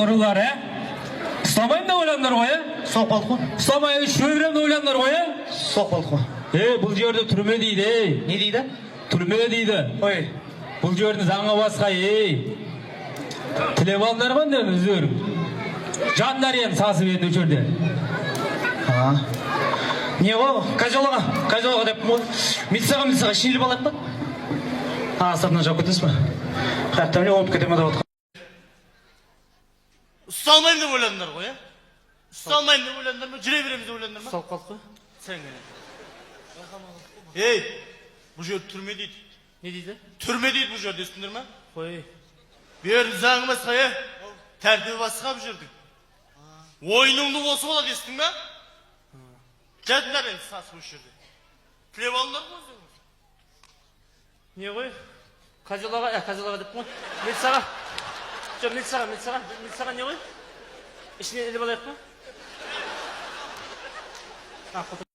ұрылар, Ұстамайым да ойландар ғой, Соқ болды ғой. Ұстамайым шөбірем да ойландар ғой, Соқ болды ғой. Бұл жерді түрме дейді, Не дейді? Түрме дейді. Ой. Бұл жерді заңа басқа, Тілеп алдар ғой дем өздерің. Жандар ем сасып еді өчерде. Не ғой? Қай жолаға деп милицияға шейіліп алады ба? Сыртынан жауып кетесіз ба? Қаяқтан не оңып кетем деп отқан. Ұсталмайым деп ойладыңдар ғой, Ұсталмайым деп ойладыңдар ма? Жүре береміз деп ойладыңдар ма? Ұсталып қалдық қой. Сен кәне. Бұл жер түрме дейді. Не дейді? Түрме дейді бұл жерде, естіңдер ма? Қой. Берін заңы басқа, тәртібі басқа бұл жердің. Ойыныңды осы болады, естің ма? Жадыңдар енді сасы бұл жерде. Тілеп алыңдар ғой өздеріңіз. Не ғой? Қазылаға деп қой. Милицияға. Жоқ, милицияға не ғой? Ішіне іліп алайық па?